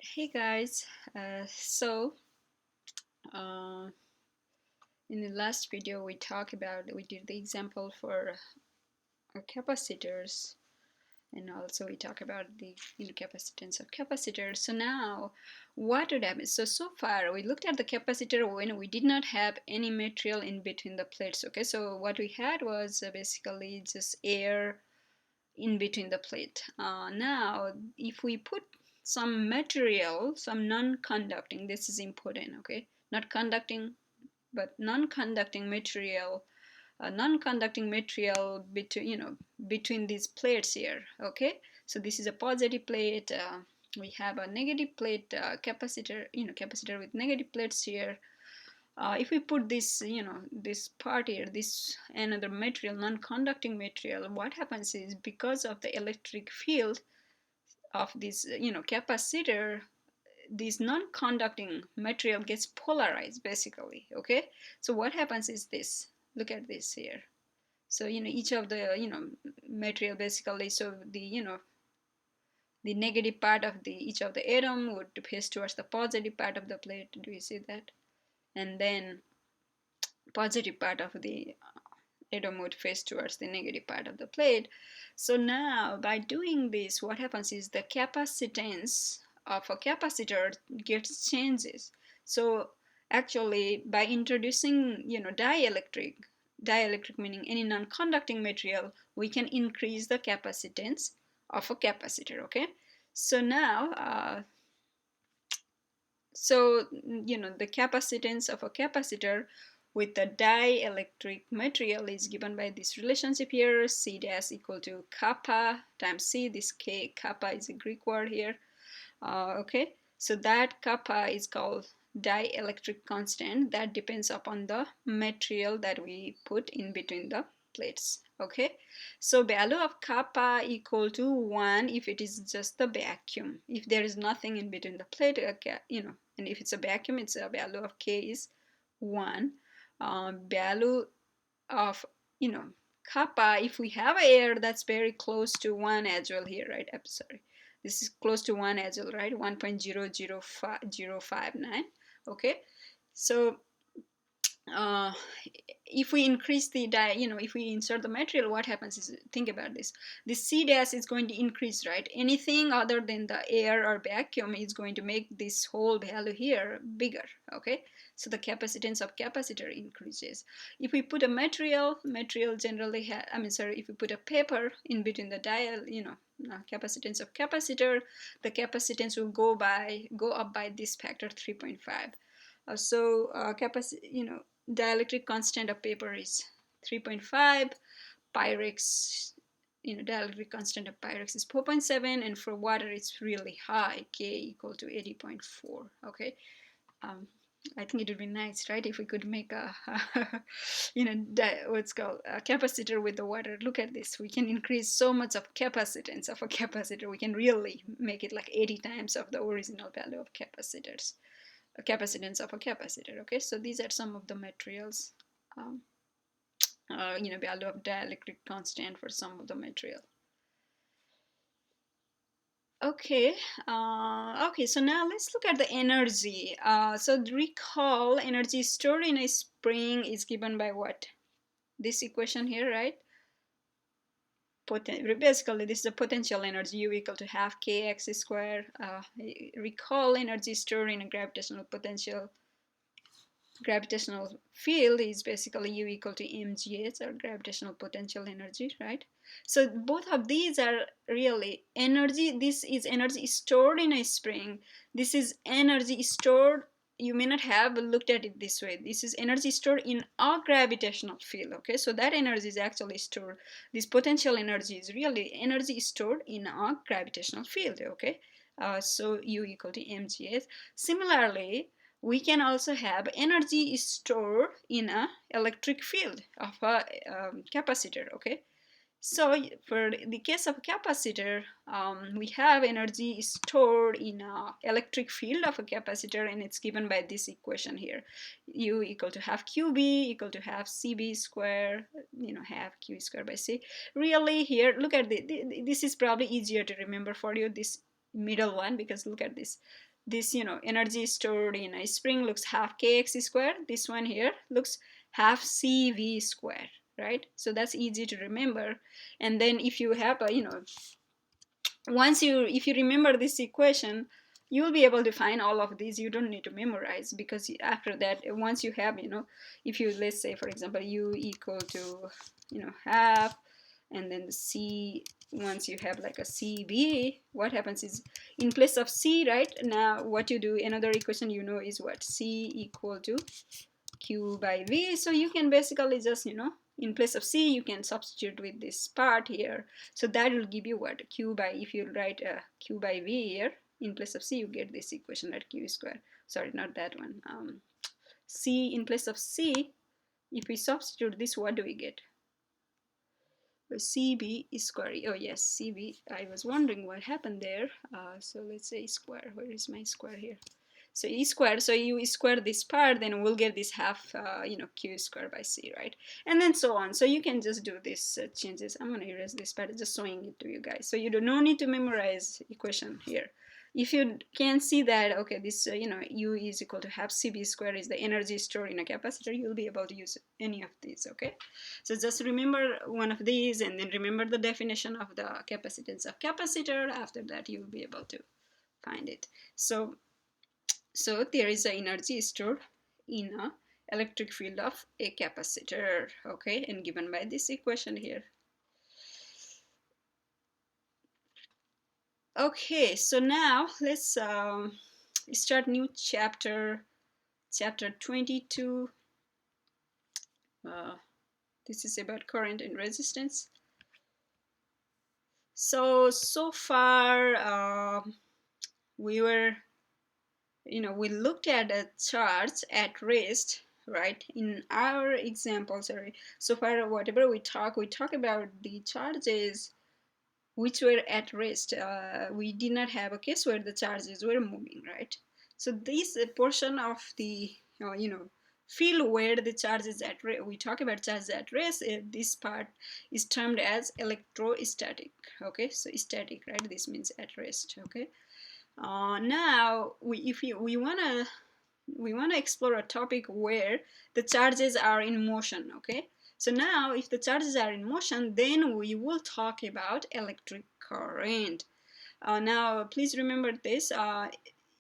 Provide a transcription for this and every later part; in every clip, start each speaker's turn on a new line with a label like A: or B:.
A: Hey guys, uh, in the last video we did the example for capacitors, and also we talk about the capacitance of capacitors. So now what would happen? So far we looked at the capacitor when we did not have any material in between the plates. Okay, so what we had was basically just air in between the plate. Now if we put some material, some non-conducting, this is important, okay, not conducting but non-conducting material, non-conducting material between, between these plates here. Okay, so this is a positive plate, we have a negative plate, capacitor, capacitor with negative plates here. If we put this, this part here, this another material, non-conducting material, what happens is because of the electric field of this, capacitor, this non-conducting material gets polarized basically. Okay, so what happens is this. Look at this here. So each of the material basically. So the negative part of the each of the atom would face towards the positive part of the plate. Do you see that? And then positive part of the atom would face towards the negative part of the plate. So now by doing this, what happens is the capacitance of a capacitor gets changes. So actually by introducing dielectric meaning any non-conducting material, we can increase the capacitance of a capacitor. Okay, so now the capacitance of a capacitor with the dielectric material is given by this relationship here, C dash equal to kappa times C. This K, kappa, is a Greek word here. Okay, so that kappa is called dielectric constant that depends upon the material that we put in between the plates. Okay, so value of kappa equal to 1 if it is just the vacuum. If there is nothing in between the plate, and if it's a vacuum, it's a value of K is 1. Value of kappa, if we have air, that's very close to 1 as well here, right? I'm sorry, this is close to 1 as well, right? 1.00059. Okay, so uh, if we increase the if we insert the material, what happens is, think about this, the C dash is going to increase, right? Anything other than the air or vacuum is going to make this whole value here bigger. Okay, so the capacitance of capacitor increases. If we put a material generally if we put a paper in between the dial, capacitance of capacitor, the capacitance will go up by this factor 3.5. Dielectric constant of paper is 3.5. Pyrex, dielectric constant of Pyrex is 4.7, and for water it's really high, K equal to 80.4. Okay, I think it would be nice, right, if we could make a what's called a capacitor with the water. Look at this, we can increase so much of capacitance of a capacitor. We can really make it like 80 times of the original value of capacitors, a capacitance of a capacitor. Okay, so these are some of the materials, value of dielectric constant for some of the material. Okay, okay, so now let's look at the energy. So recall, energy stored in a spring is given by what? This equation here, right? Basically, this is the potential energy, U equal to half kx squared. Recall, energy stored in a gravitational field is basically U equal to mgh, or gravitational potential energy, right? So both of these are really energy. This is energy stored in a spring. This is energy stored, you may not have looked at it this way. This is energy stored in a gravitational field. Okay, so that energy is actually stored. This potential energy is really energy stored in a gravitational field. Okay, so U equal to mgh. Similarly, we can also have energy stored in a electric field of a capacitor. Okay, so for the case of a capacitor, we have energy stored in a electric field of a capacitor, and it's given by this equation here, U equal to half qb equal to half cb square, half q squared by c. Really here, look at this is probably easier to remember for you, this middle one, because look at this. this, energy stored in a spring looks half kx squared. This one here looks half cv squared, right? So that's easy to remember. And then if you have a, if you remember this equation, you'll be able to find all of these. You don't need to memorize, because after that, once you have, if you, let's say for example, u equal to, half, and then the c, once you have like a cb, what happens is, in place of c, right, now what you do, another equation is what, c equal to q by v. So you can basically just, in place of c, you can substitute with this part here. So that will give you what, q by, if you write q by v here, in place of c, you get this equation, right, q squared. Sorry, not that one. C, in place of c, if we substitute this, what do we get? CB is square. Oh yes, CB. I was wondering what happened there. So let's say square. Where is my square here? So e squared, so you square this part, then we'll get this half, q squared by c, right? And then so on. So you can just do these changes. I'm going to erase this part, just showing it to you guys. So you do no need to memorize equation here. If you can see that, okay, this, u is equal to half cb squared is the energy stored in a capacitor, you'll be able to use any of these, okay? So just remember one of these, and then remember the definition of the capacitance of capacitor. After that, you'll be able to find it. So there is an energy stored in a electric field of a capacitor, okay, and given by this equation here. Okay, so now let's start new chapter 22. This is about current and resistance. So far we were, we looked at the charge at rest, right? In our example, sorry, so far whatever we talk about the charges which were at rest. We did not have a case where the charges were moving, right? So this portion of the field where the charge is at rest, we talk about charges at rest, this part is termed as electrostatic, okay? So static, right? This means at rest, okay? Now we wanna explore a topic where the charges are in motion, okay? So now if the charges are in motion, then we will talk about electric current. Now please remember this,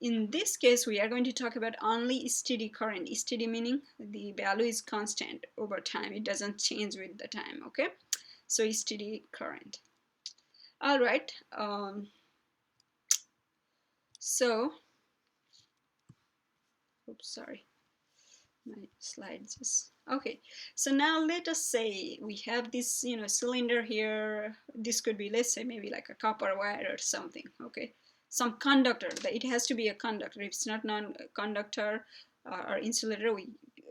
A: in this case we are going to talk about only steady current. Steady meaning the value is constant over time, it doesn't change with the time, okay? So steady current. All right, so oops, sorry, my slides just, okay. So now let us say we have this, cylinder here. This could be, let's say, maybe like a copper wire or something, okay? Some conductor, it has to be a conductor. If it's not non-conductor or insulator, we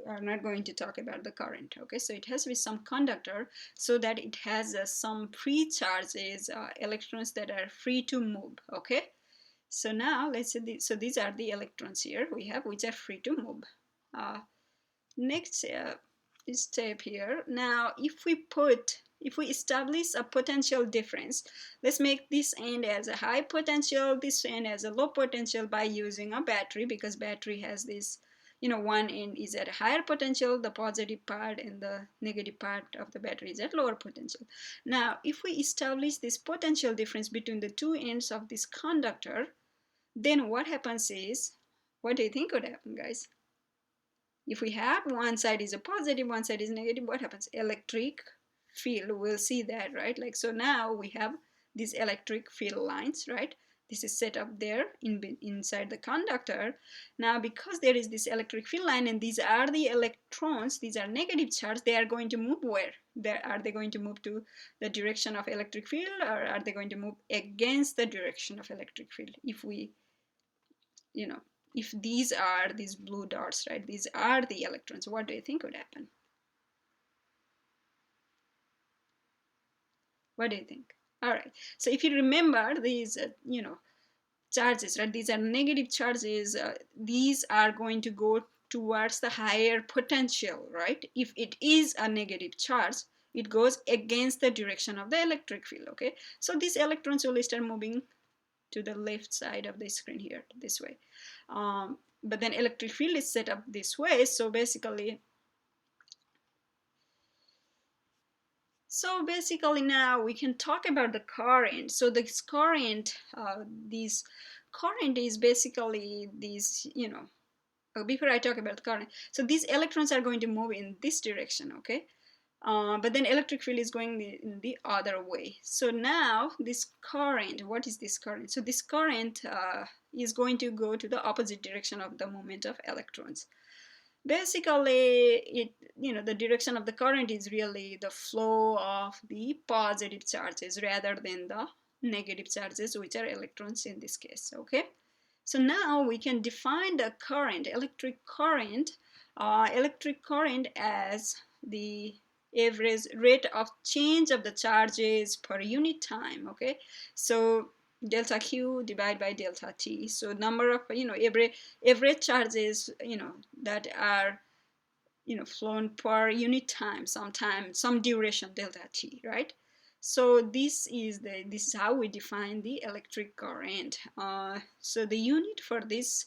A: are not going to talk about the current, okay? So it has to be some conductor, so that it has some free charges, electrons that are free to move, okay? So now let's say so these are the electrons here we have, which are free to move. Next step here. Now if we establish a potential difference, let's make this end as a high potential, this end as a low potential, by using a battery, because battery has this, one end is at a higher potential, the positive part, and the negative part of the battery is at lower potential. Now if we establish this potential difference between the two ends of this conductor, then what happens is, what do you think would happen, guys? If we have one side is a positive, one side is negative, what happens? Electric field, we'll see that, right? Like, so now we have these electric field lines, right? This is set up there inside the conductor. Now because there is this electric field line, and these are the electrons, these are negative charge, they are going to move where? Are they going to move to the direction of electric field, or are they going to move against the direction of electric field? If we, if these are these blue dots, right, these are the electrons, what do you think would happen? What do you think? All right, so if you remember these, charges, right, these are negative charges, these are going to go towards the higher potential, right? If it is a negative charge, it goes against the direction of the electric field, okay? So these electrons will start moving to the left side of the screen here, this way. But then electric field is set up this way, so basically now we can talk about the current. So this current, current is basically these, before I talk about the current, so these electrons are going to move in this direction, okay? But then electric field is going in the other way. So now this current, what is this current? So this current is going to go to the opposite direction of the movement of electrons. Basically, the direction of the current is really the flow of the positive charges rather than the negative charges, which are electrons in this case, okay? So now we can define the current, electric current as the average rate of change of the charges per unit time, okay? So delta Q divided by delta T. So number of, average charges, that are, flown per unit time, some duration delta T, right? So this is how we define the electric current. So the unit for this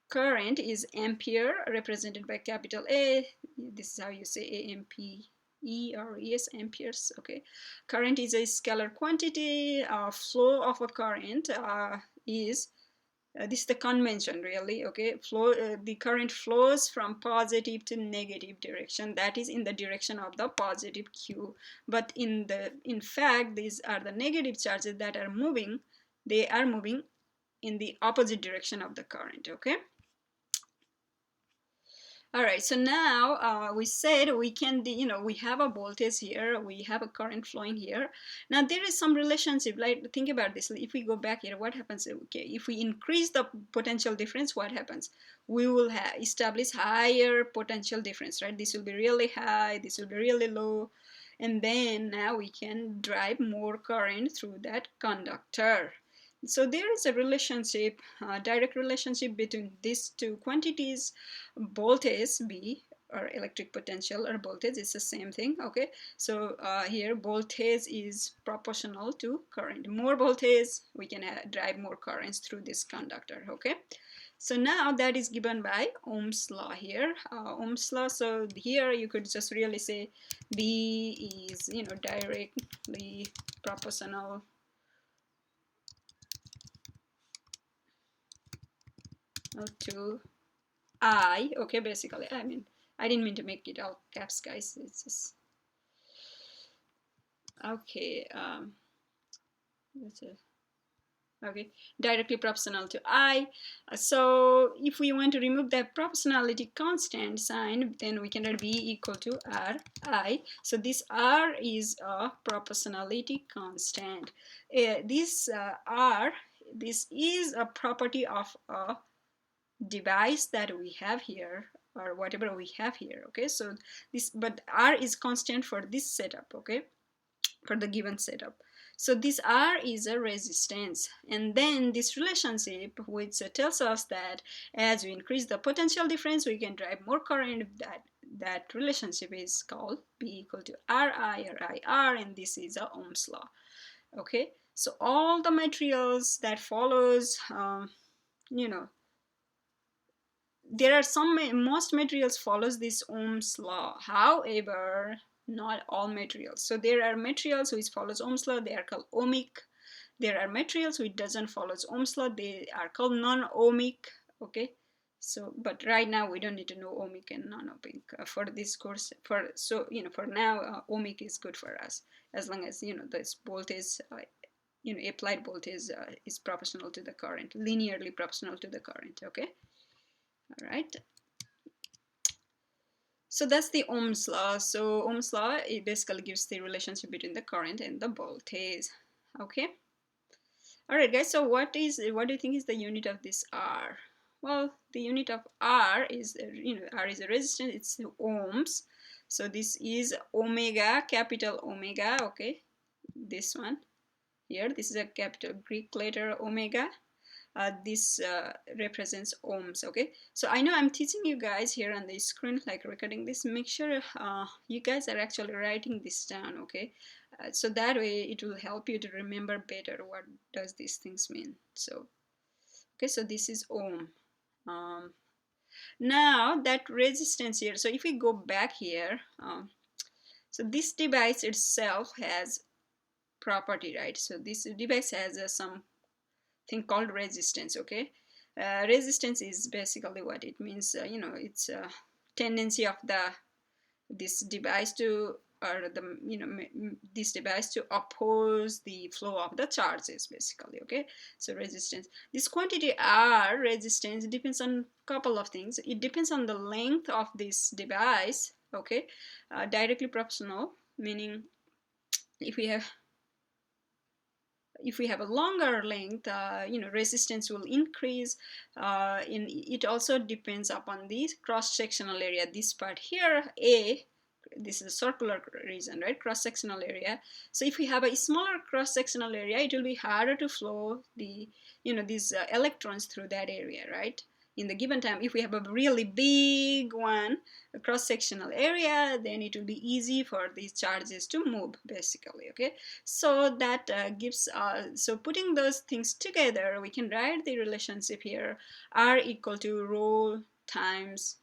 A: current is ampere, represented by capital A. This is how you say A-M-P-E or yes, amperes. Okay, current is a scalar quantity. Flow of a current is this is the convention, really. Okay, the current flows from positive to negative direction, that is in the direction of the positive Q. But in fact, these are the negative charges that are moving. They are moving in the opposite direction of the current, okay? All right, so now we said we can, we have a voltage here, we have a current flowing here. Now there is some relationship, like think about this. If we go back here, what happens? Okay, if we increase the potential difference, what happens? We will establish higher potential difference, right? This will be really high, this will be really low. And then now we can drive more current through that conductor. So there is a relationship, direct relationship between these two quantities. Voltage B, or electric potential, or voltage is the same thing, okay? So here voltage is proportional to current. More voltage, we can drive more currents through this conductor, okay? So now that is given by Ohm's law here. Ohm's law, so here you could just really say B is, directly proportional to I, okay, basically, I mean, I didn't mean to make it all caps, guys, it's just, okay, okay, directly proportional to I. So if we want to remove that proportionality constant sign, then we can write B equal to Ri. So this R is a proportionality constant. This R, this is a property of a device that we have here, or whatever we have here, okay? So this, but R is constant for this setup, okay, for the given setup. So this R is a resistance, and then this relationship which tells us that as we increase the potential difference, we can drive more current. That relationship is called B equal to Ri or IR, and this is a Ohm's law, okay? So all the materials that follows, there are most materials follows this Ohm's law. However, not all materials. So there are materials which follows Ohm's law, they are called ohmic. There are materials which doesn't follow Ohm's law, they are called non-ohmic, okay? So, but right now we don't need to know ohmic and non-ohmic for this course. For now, ohmic is good for us, as long as, this voltage, applied voltage is proportional to the current, linearly proportional to the current, okay? All right. So that's the Ohm's law. So Ohm's law, it basically gives the relationship between the current and the voltage. Okay. All right, guys. So what do you think is the unit of this R? Well, the unit of R is, R is a resistance. It's ohms. So this is omega, capital omega. Okay, this one here. This is a capital Greek letter omega. This represents ohms, okay? So I know I'm teaching you guys here on the screen, like recording this. Make sure you guys are actually writing this down, okay? So that way it will help you to remember better what does these things mean. So okay, so this is ohm. Now that resistance here, so if we go back here, so this device itself has property, right? So this device has some thing called resistance. Okay, resistance is basically what it means. It's a tendency of this device to, or the this device to oppose the flow of the charges, basically. Okay, so resistance, this quantity R resistance depends on a couple of things. It depends on the length of this device. Okay, directly proportional, meaning if we have a longer length, resistance will increase. It also depends upon the cross-sectional area. This part here, A, this is a circular region, right? Cross-sectional area. So if we have a smaller cross-sectional area, it will be harder to flow these electrons through that area, right? In the given time, if we have a really big one, a cross-sectional area, then it will be easy for these charges to move, basically. Okay, so that gives so putting those things together, we can write the relationship here: R equal to rho times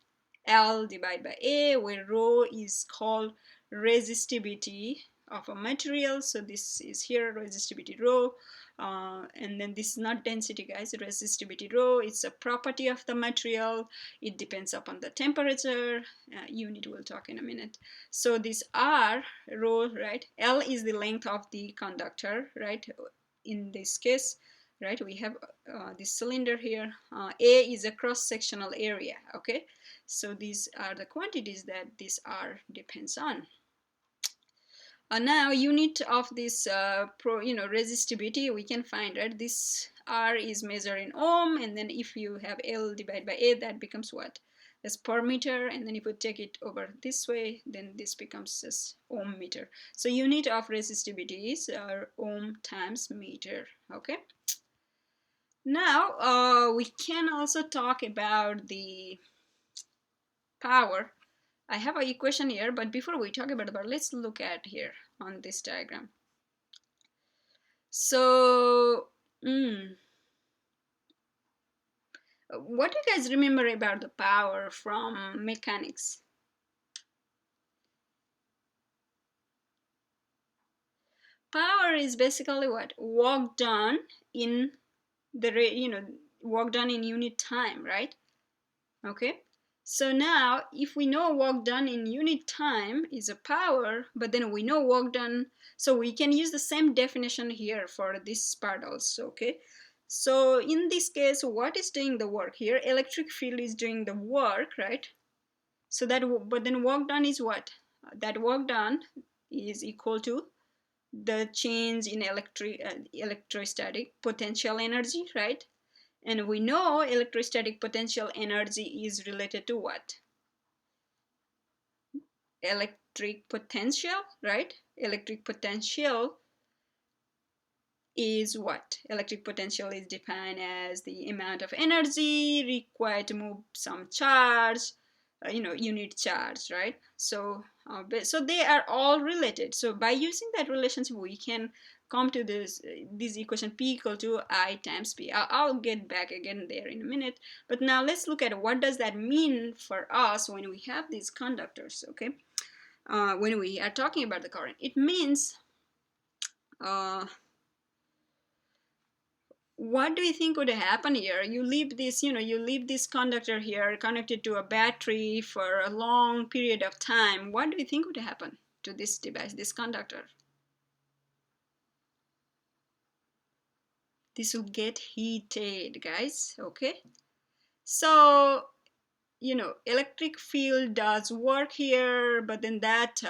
A: L divided by A, where rho is called resistivity of a material. So this is here resistivity rho, and then this is not density, guys. Resistivity rho, it's a property of the material. It depends upon the temperature unit. We'll talk in a minute. So this R rho, right? L is the length of the conductor, right? In this case, right, we have this cylinder here. A is a cross-sectional area. Okay, so these are the quantities that this R depends on. Now unit of this resistivity we can find, right? This R is measured in ohm, and then if you have L divided by A, that becomes what? As per meter, and then if you take it over this way, then this becomes as ohm meter. So unit of resistivity is ohm times meter. Okay, now we can also talk about the power. I have an equation here, but before we talk about the power, let's look at here on this diagram. So what do you guys remember about the power from mechanics? Power is basically what? Work done in the work done in unit time, right? Okay, so now if we know work done in unit time is a power, but then we know work done, so we can use the same definition here for this part also. Okay, so in this case, what is doing the work here? Electric field is doing the work, right? So that, but then work done is what? That work done is equal to the change in electrostatic potential energy, right? And we know electrostatic potential energy is related to what? Electric potential, right? Electric potential is what? Electric potential is defined as the amount of energy required to move some charge, unit charge, right? So they are all related. So by using that relationship, we can come to this equation: P equal to I times P. I'll get back again there in a minute. But now let's look at what does that mean for us when we have these conductors. Okay, when we are talking about the current, it means what do you think would happen here? You leave this conductor here connected to a battery for a long period of time. What do you think would happen to this device, this conductor? This will get heated, guys. Okay, so electric field does work here, but then that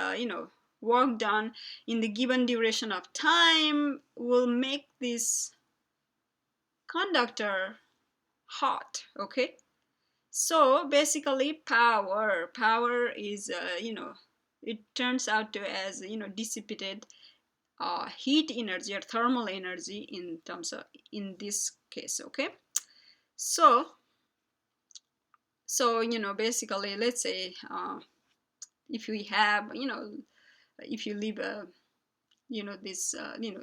A: work done in the given duration of time will make this conductor hot. Okay, so basically power is it turns out to as dissipated heat energy or thermal energy in terms of, in this case. Okay, so basically, let's say if we have if you leave a this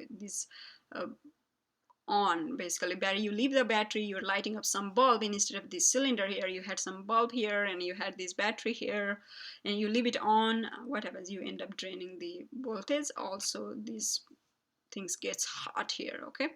A: this uh, on basically. But you leave the battery, you're lighting up some bulb, and instead of this cylinder here, you had some bulb here and you had this battery here, and you leave it on. What happens? You end up draining the voltage. Also, these things gets hot here. Okay,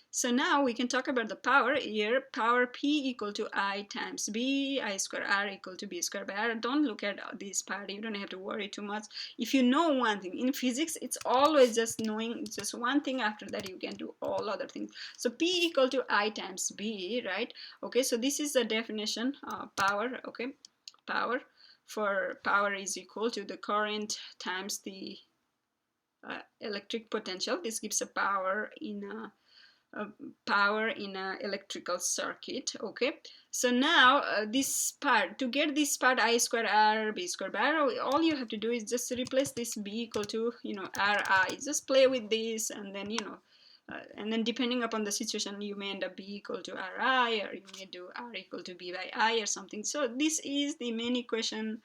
A: so now we can talk about the power here. Power P equal to I times B, I square R equal to B square by R. Don't look at this part. You don't have to worry too much. If you know one thing, in physics, it's always just knowing just one thing. After that, you can do all other things. So P equal to I times B, right? Okay, so this is the definition of power, okay? Power is equal to the current times the electric potential. This gives a power in a electrical circuit. Okay, so now this part, to get this part I square R B square by R, all you have to do is just replace this B equal to Ri. Just play with this, and then depending upon the situation, you may end up B equal to Ri, or you may do R equal to B by I or something. So this is the main equation.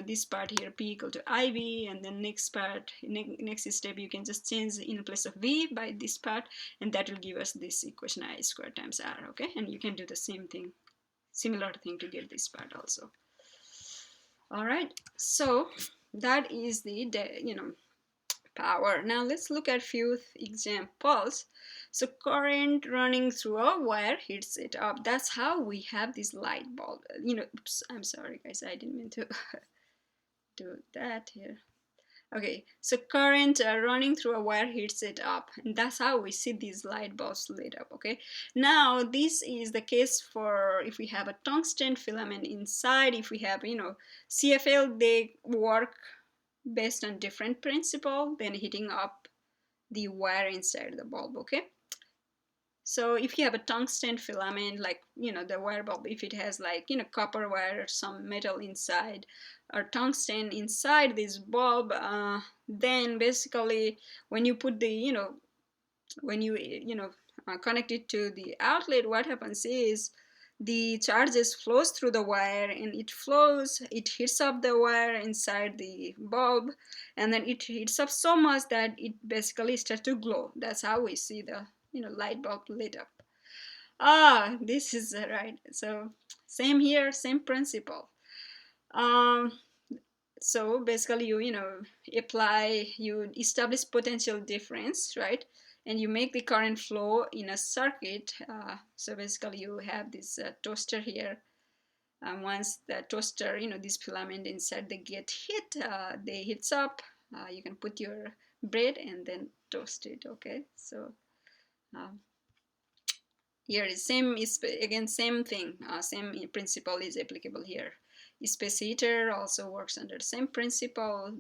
A: This part here, P equal to IV, and then next part, next step, you can just change in place of V by this part, and that will give us this equation I squared times R. Okay, and you can do the same thing, similar thing to get this part also. All right, so that is the power. Now let's look at few examples. So current running through a wire heats it up. That's how we have this light bulb. Oops, I'm sorry guys, I didn't mean to do that here. Okay, so current running through a wire heats it up, and that's how we see these light bulbs lit up. Okay, now this is the case for if we have a tungsten filament inside. If we have CFL, they work based on different principle than heating up the wire inside the bulb. Okay, so if you have a tungsten filament, like the wire bulb, if it has like copper wire or some metal inside or tungsten inside this bulb, then basically when you put the when you connect it to the outlet, what happens is the charges flows through the wire, and it heats up the wire inside the bulb, and then it heats up so much that it basically starts to glow. That's how we see the light bulb lit up. This is right. So same here, same principle. So basically you you establish potential difference, right? And you make the current flow in a circuit. So basically you have this toaster here. Once the toaster, this filament inside, they get hit, they heats up. You can put your bread and then toast it. Okay, so here is same, is again same thing, same principle is applicable here. Space heater also works under the same principle.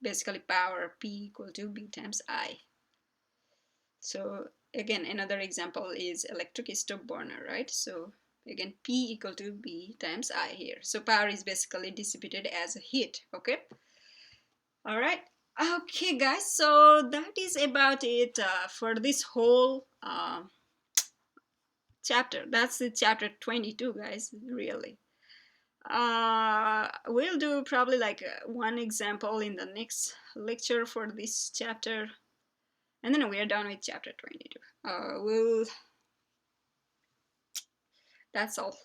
A: Basically power P equal to B times I. So again, another example is electric stove burner, right? So again, P equal to B times I here. So power is basically dissipated as a heat. Okay, all right. Okay guys, so that is about it for this whole chapter. That's the chapter 22, guys, really. We'll do probably like one example in the next lecture for this chapter, and then we are done with chapter 22. That's all.